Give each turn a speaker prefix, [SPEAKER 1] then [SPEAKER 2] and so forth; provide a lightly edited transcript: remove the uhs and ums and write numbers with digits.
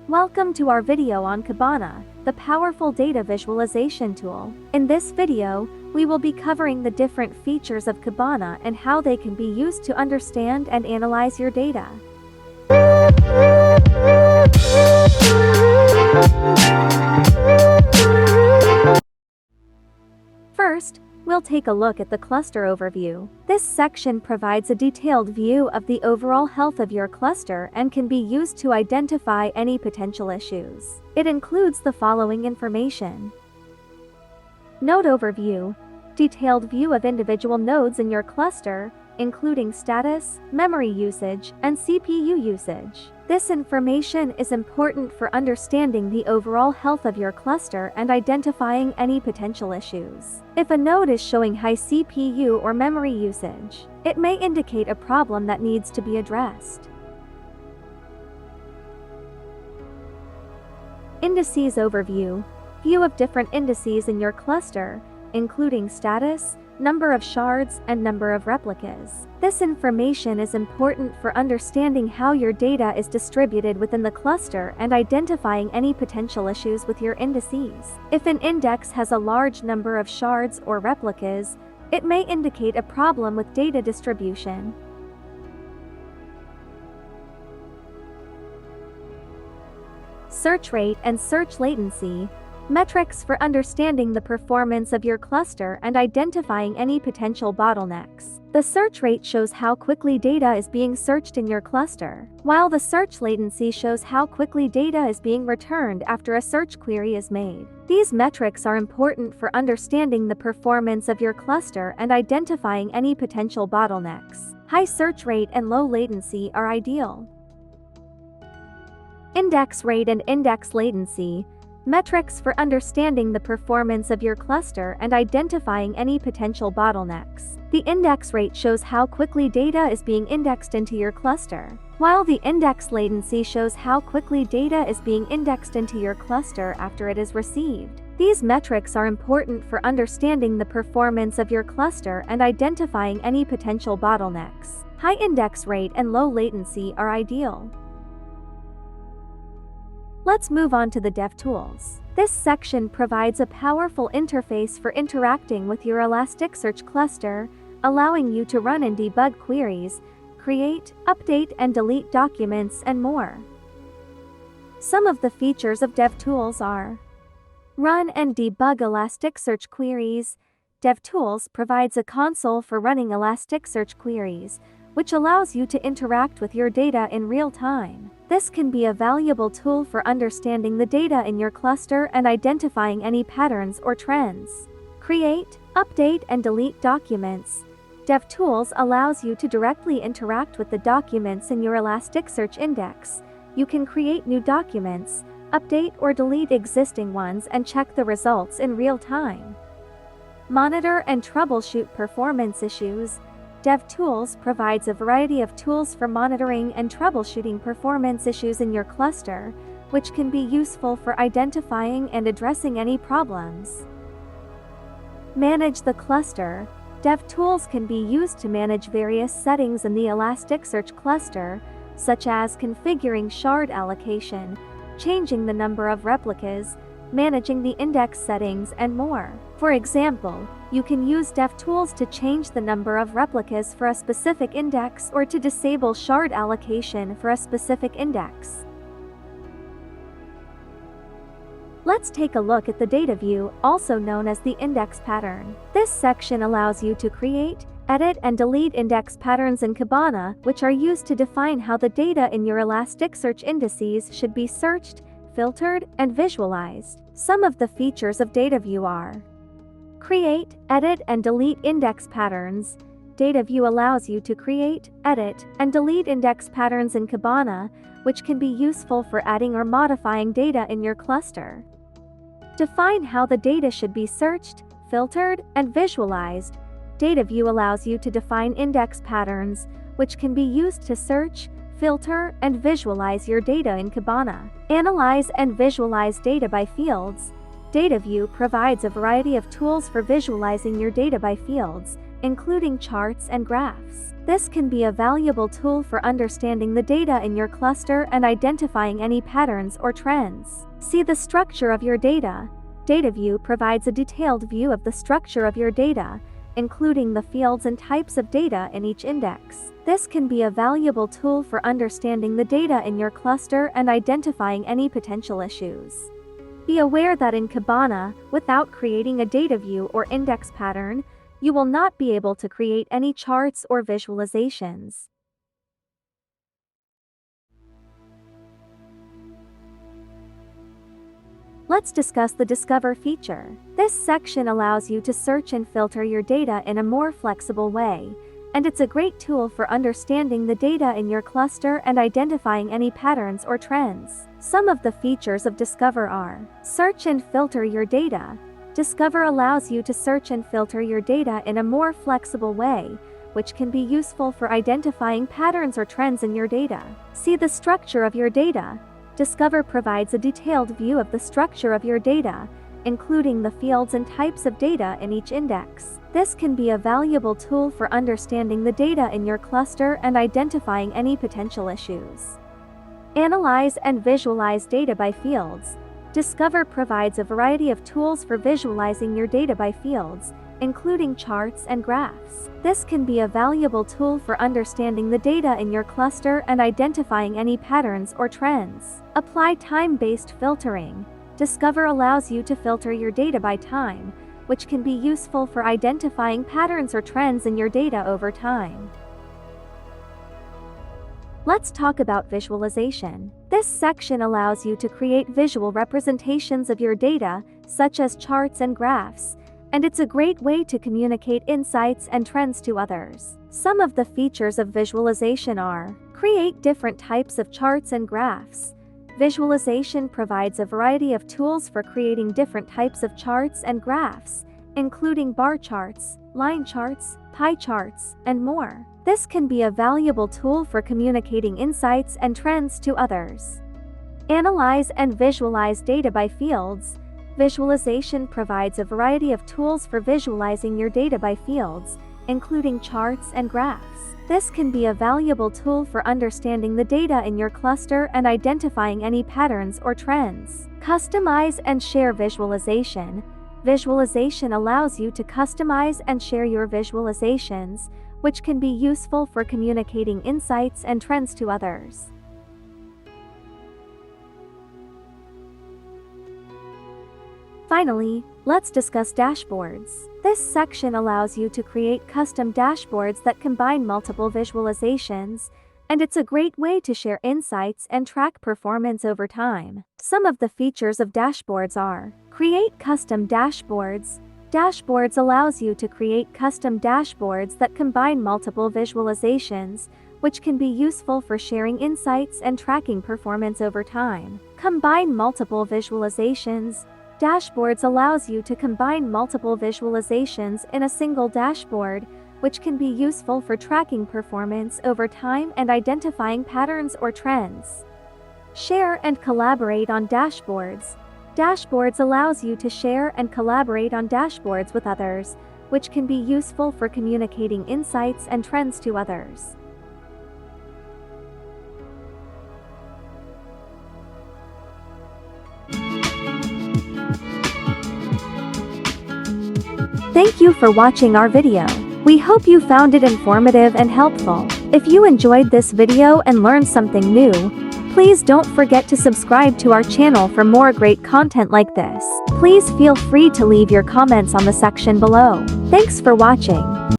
[SPEAKER 1] Welcome to our video on Kibana, the powerful data visualization tool. In this video, we will be covering the different features of Kibana and how they can be used to understand and analyze your data. First, we'll take a look at the cluster overview. This section provides a detailed view of the overall health of your cluster and can be used to identify any potential issues. It includes the following information: Node overview, detailed view of individual nodes in your cluster, including status, memory usage, and CPU usage. This information is important for understanding the overall health of your cluster and identifying any potential issues. If a node is showing high CPU or memory usage, it may indicate a problem that needs to be addressed. Indices overview, view of different indices in your cluster, including status, number of shards, and number of replicas. This information is important for understanding how your data is distributed within the cluster and identifying any potential issues with your indices. If an index has a large number of shards or replicas, it may indicate a problem with data distribution. Search rate and search latency, metrics for understanding the performance of your cluster and identifying any potential bottlenecks. The search rate shows how quickly data is being searched in your cluster, while the search latency shows how quickly data is being returned after a search query is made. These metrics are important for understanding the performance of your cluster and identifying any potential bottlenecks. High search rate and low latency are ideal. Index rate and index latency, metrics for understanding the performance of your cluster and identifying any potential bottlenecks. The index rate shows how quickly data is being indexed into your cluster, while the index latency shows how quickly data is being indexed into your cluster after it is received. These metrics are important for understanding the performance of your cluster and identifying any potential bottlenecks. High index rate and low latency are ideal. Let's move on to the DevTools. This section provides a powerful interface for interacting with your Elasticsearch cluster, allowing you to run and debug queries, create, update, and delete documents, and more. Some of the features of DevTools are: Run and debug Elasticsearch queries. DevTools provides a console for running Elasticsearch queries, which allows you to interact with your data in real time. This can be a valuable tool for understanding the data in your cluster and identifying any patterns or trends. Create, update, and delete documents. DevTools allows you to directly interact with the documents in your Elasticsearch index. You can create new documents, update or delete existing ones, and check the results in real time. Monitor and troubleshoot performance issues. DevTools provides a variety of tools for monitoring and troubleshooting performance issues in your cluster, which can be useful for identifying and addressing any problems. Manage the cluster. DevTools can be used to manage various settings in the Elasticsearch cluster, such as configuring shard allocation, changing the number of replicas, managing the index settings, and more. For example, you can use DevTools to change the number of replicas for a specific index or to disable shard allocation for a specific index. Let's take a look at the data view, also known as the index pattern. This section allows you to create, edit, and delete index patterns in Kibana, which are used to define how the data in your Elasticsearch indices should be searched, filtered, and visualized. Some of the features of data view are: Create, edit, and delete index patterns. Data view allows you to create, edit, and delete index patterns in Kibana, which can be useful for adding or modifying data in your cluster. Define how the data should be searched, filtered, and visualized. Data view allows you to define index patterns, which can be used to search, filter, and visualize your data in Kibana. Analyze and visualize data by fields. Data view provides a variety of tools for visualizing your data by fields, including charts and graphs. This can be a valuable tool for understanding the data in your cluster and identifying any patterns or trends. See the structure of your data. Data View provides a detailed view of the structure of your data, including the fields and types of data in each index. This can be a valuable tool for understanding the data in your cluster and identifying any potential issues. Be aware that in Kibana, without creating a data view or index pattern, you will not be able to create any charts or visualizations. Let's discuss the Discover feature. This section allows you to search and filter your data in a more flexible way, and it's a great tool for understanding the data in your cluster and identifying any patterns or trends. Some of the features of Discover are: search and filter your data. Discover allows you to search and filter your data in a more flexible way, which can be useful for identifying patterns or trends in your data. See the structure of your data. Discover provides a detailed view of the structure of your data, including the fields and types of data in each index. This can be a valuable tool for understanding the data in your cluster and identifying any potential issues. Analyze and visualize data by fields. Discover provides a variety of tools for visualizing your data by fields, including charts and graphs. This can be a valuable tool for understanding the data in your cluster and identifying any patterns or trends. Apply time-based filtering. Discover allows you to filter your data by time, which can be useful for identifying patterns or trends in your data over time. Let's talk about visualization. This section allows you to create visual representations of your data, such as charts and graphs, and it's a great way to communicate insights and trends to others. Some of the features of visualization are: create different types of charts and graphs. Visualization provides a variety of tools for creating different types of charts and graphs, including bar charts, line charts, pie charts, and more. This can be a valuable tool for communicating insights and trends to others. Analyze and visualize data by fields. Visualization provides a variety of tools for visualizing your data by fields, including charts and graphs. This can be a valuable tool for understanding the data in your cluster and identifying any patterns or trends. Customize and share visualization. Visualization allows you to customize and share your visualizations, which can be useful for communicating insights and trends to others. Finally, let's discuss dashboards. This section allows you to create custom dashboards that combine multiple visualizations, and it's a great way to share insights and track performance over time. Some of the features of dashboards are: create custom dashboards. Dashboards allows you to create custom dashboards that combine multiple visualizations, which can be useful for sharing insights and tracking performance over time. Combine multiple visualizations. Dashboards allows you to combine multiple visualizations in a single dashboard, which can be useful for tracking performance over time and identifying patterns or trends. Share and collaborate on dashboards. Dashboards allows you to share and collaborate on dashboards with others, which can be useful for communicating insights and trends to others. Thank you for watching our video. We hope you found it informative and helpful. If you enjoyed this video and learned something new, please don't forget to subscribe to our channel for more great content like this. Please feel free to leave your comments on the section below. Thanks for watching.